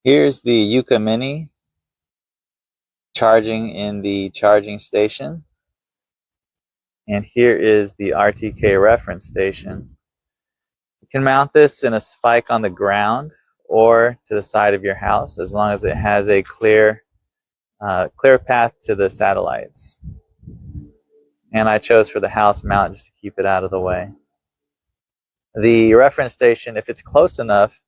Here's the Yuka Mini charging in the charging station. And here is the RTK reference station. You can mount this in a spike on the ground or to the side of your house as long as it has a clear path to the satellites. And I chose for the house mount just to keep it out of the way. The reference station, if it's close enough,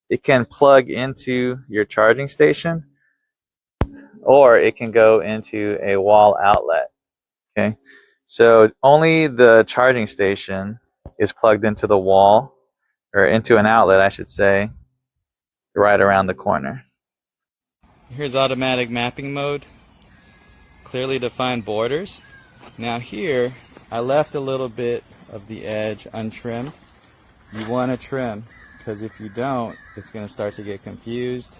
it can plug into your charging station or it can go into a wall outlet. Okay, so only the charging station is plugged into the wall, or into an outlet, I should say, right around the corner. Here's automatic mapping mode, clearly defined borders. Now here, I left a little bit of the edge untrimmed. You want to trim, because if you don't, it's going to start to get confused,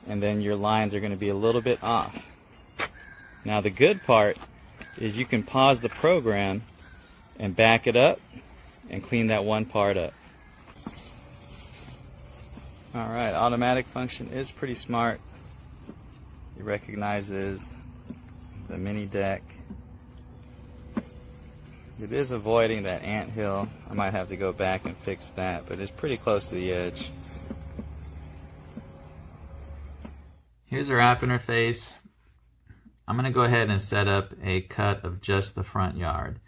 and then your lines are going to be a little bit off. Now the good part is you can pause the program and back it up and clean that one part up. Alright, automatic function is pretty smart. It recognizes the mini deck. It is avoiding that anthill. I might have to go back and fix that, but it's pretty close to the edge. Here's our app interface. I'm going to go ahead and set up a cut of just the front yard.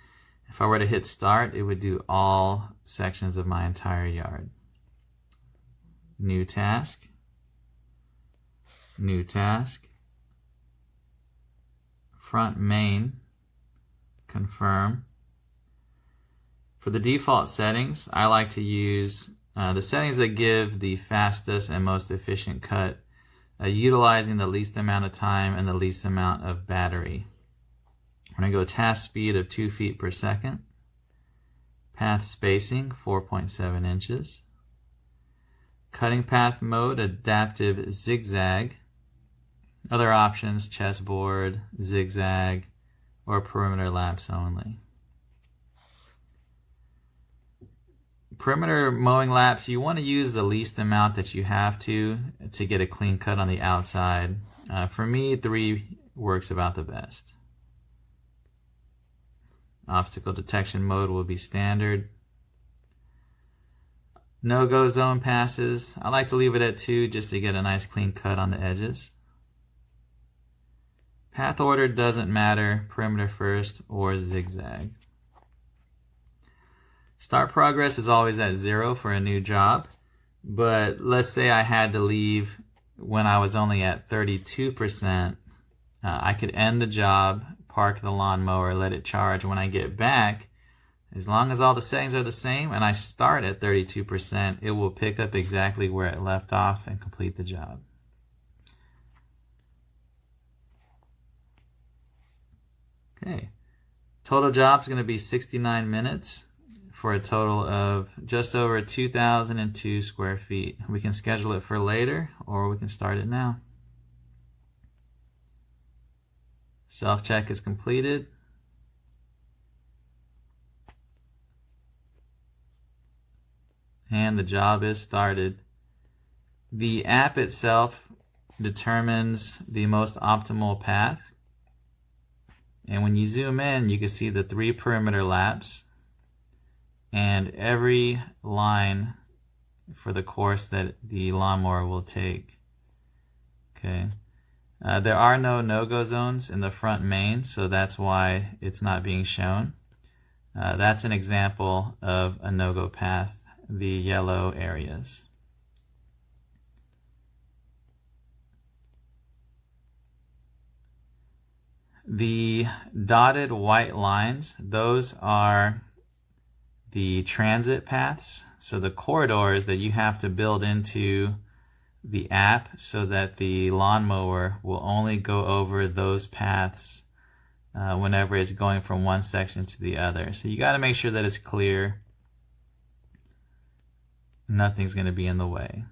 If I were to hit start, it would do all sections of my entire yard. New task. New task. Front main. Confirm. For the default settings, I like to use the settings that give the fastest and most efficient cut, utilizing the least amount of time and the least amount of battery. We're going to go task speed of 2 feet per second, path spacing 4.7 inches, cutting path mode adaptive zigzag, other options chessboard, zigzag, or perimeter lapse only. Perimeter mowing laps, you want to use the least amount that you have to get a clean cut on the outside. For me, 3 works about the best. Obstacle detection mode will be standard. No-go zone passes, I like to leave it at 2 just to get a nice clean cut on the edges. Path order doesn't matter, perimeter first or zigzag. Start progress is always at 0 for a new job, but let's say I had to leave when I was only at 32%. I could end the job, park the lawnmower, let it charge. When I get back, as long as all the settings are the same and I start at 32%, it will pick up exactly where it left off and complete the job. Okay, total job is going to be 69 minutes. For a total of just over 2,002 square feet. We can schedule it for later, or we can start it now. Self-check is completed. And the job is started. The app itself determines the most optimal path. And when you zoom in, you can see the 3 perimeter laps and every line for the course that the lawnmower will take. Okay, there are no-go zones in the front main, so that's why it's not being shown. That's an example of a no-go path, the yellow areas. The dotted white lines, those are the transit paths, so the corridors that you have to build into the app so that the lawnmower will only go over those paths whenever it's going from one section to the other. So you got to make sure that it's clear. Nothing's going to be in the way.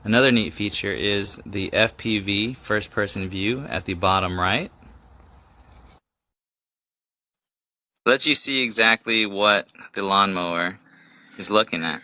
Another neat feature is the FPV, first person view, at the bottom right. Let's lets you see exactly what the lawnmower is looking at.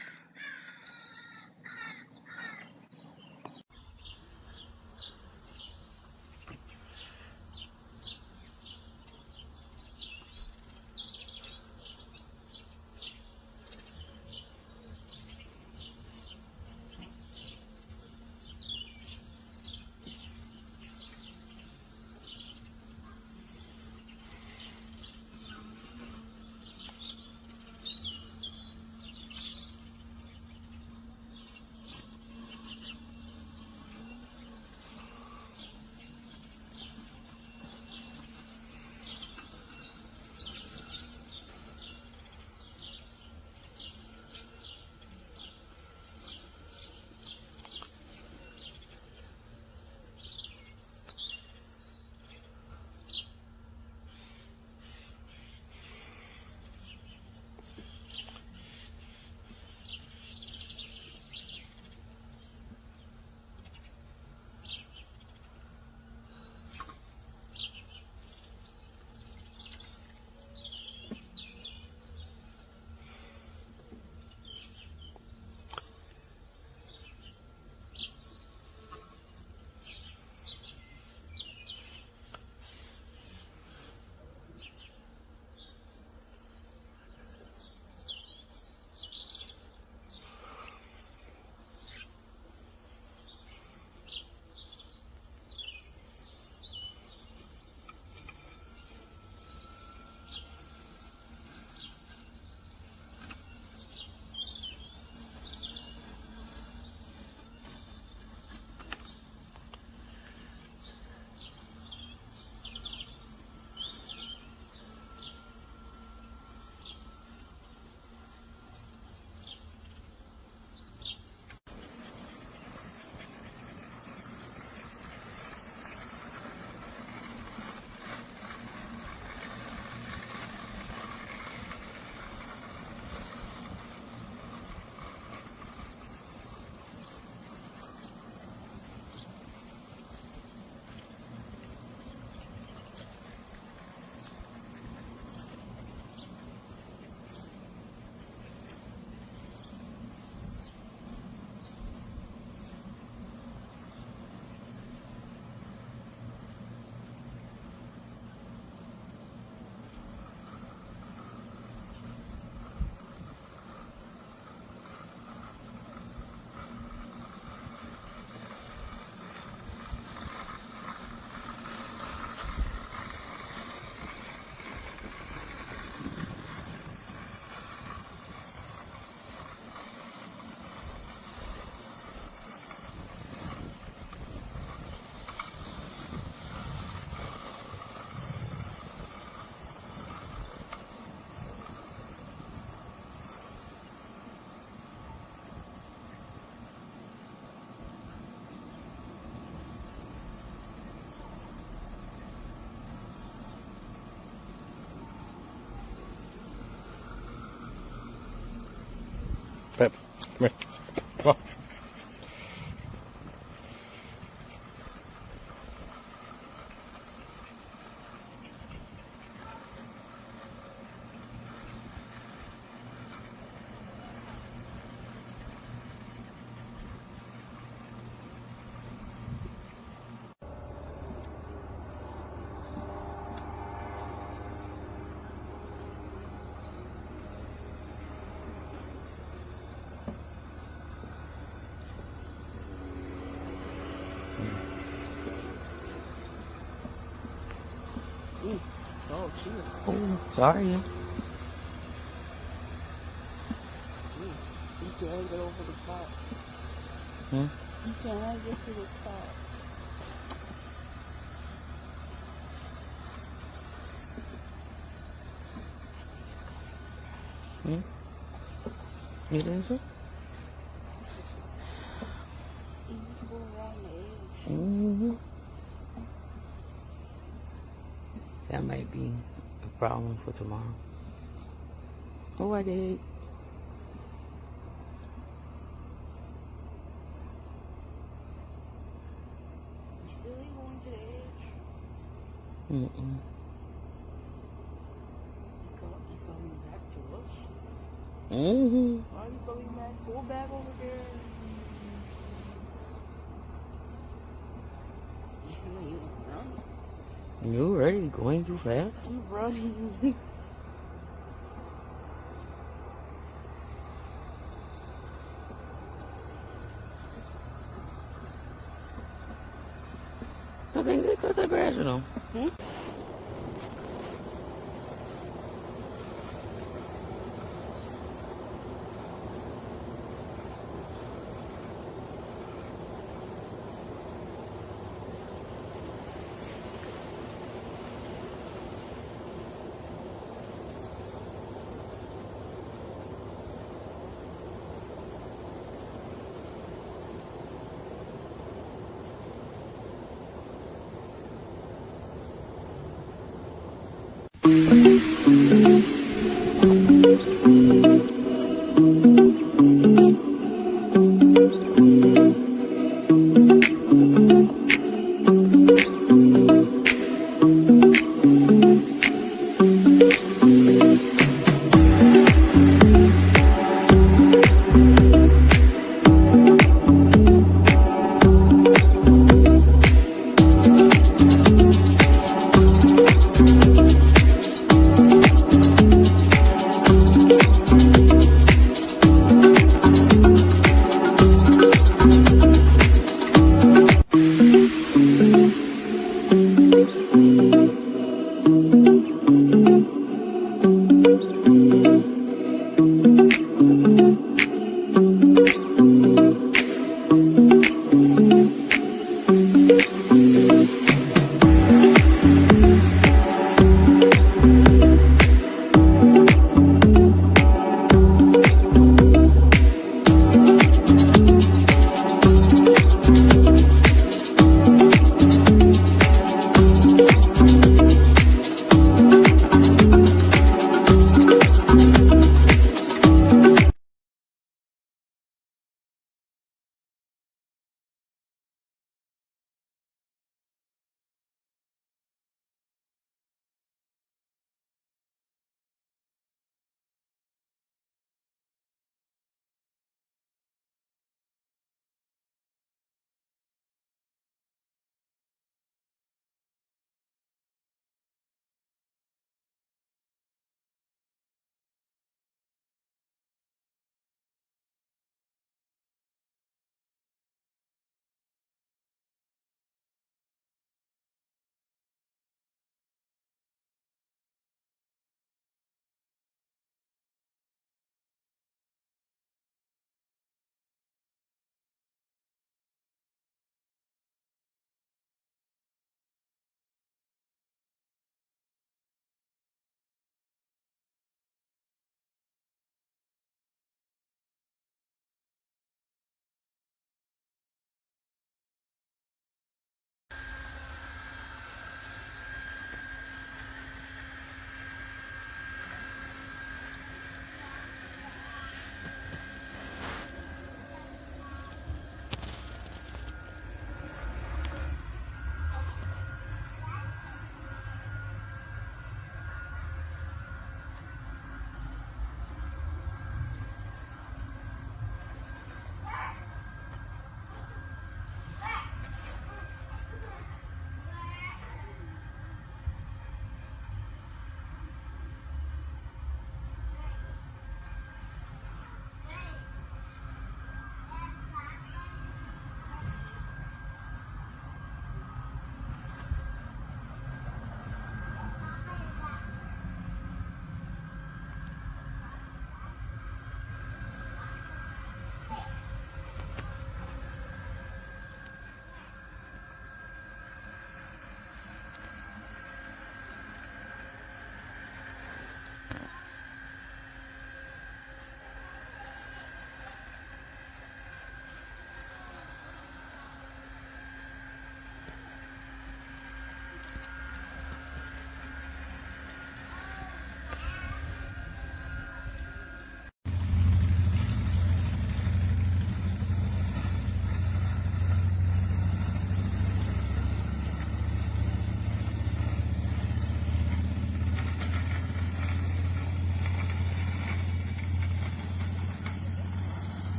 Peps, come here. Come on. Oh, cheers. Oh, sorry. You can't get over the top. Hmm? You can't get to the top. Hmm? You think so? You go around the edge. Mm-hmm. That might be a problem for tomorrow. Oh, I did. You still ain't going to the edge. Mm-mm. You Mm-hmm. Why you going back? Go back over there. You run. You ready? Going too fast? I'm running. I think they cut that grass, you know.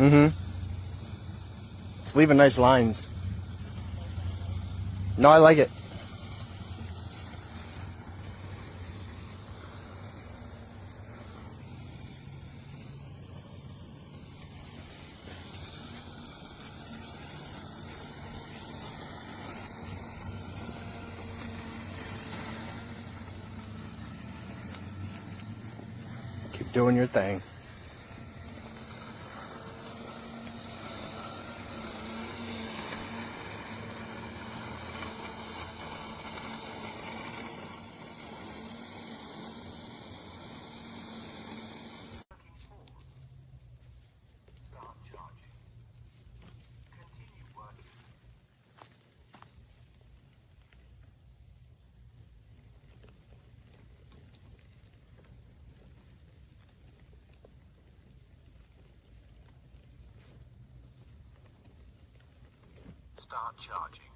Mm-hmm. It's leaving nice lines. No, I like it. Keep doing your thing. Start charging.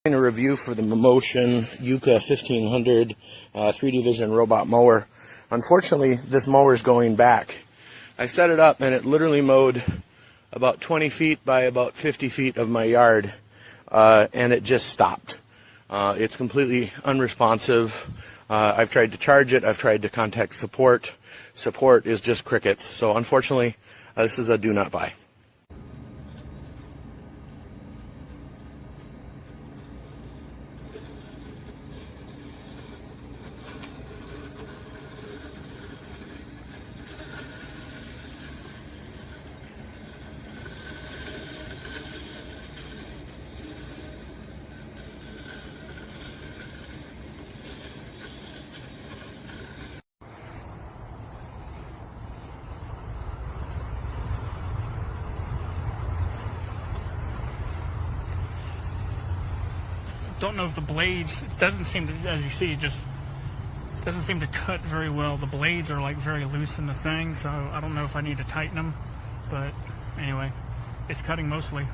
A review for the Mammotion YUKA 1500 3D robot mower. Unfortunately, this mower is going back. I set it up and it literally mowed about 20 feet by about 50 feet of my yard, and it just stopped. It's completely unresponsive. I've tried to charge it. I've tried to contact support. Support is just crickets. So unfortunately, this is a do not buy. Don't know if the blades, it doesn't seem to, as you see, it just doesn't seem to cut very well. The blades are like very loose in the thing, so I don't know if I need to tighten them, but anyway, it's cutting mostly.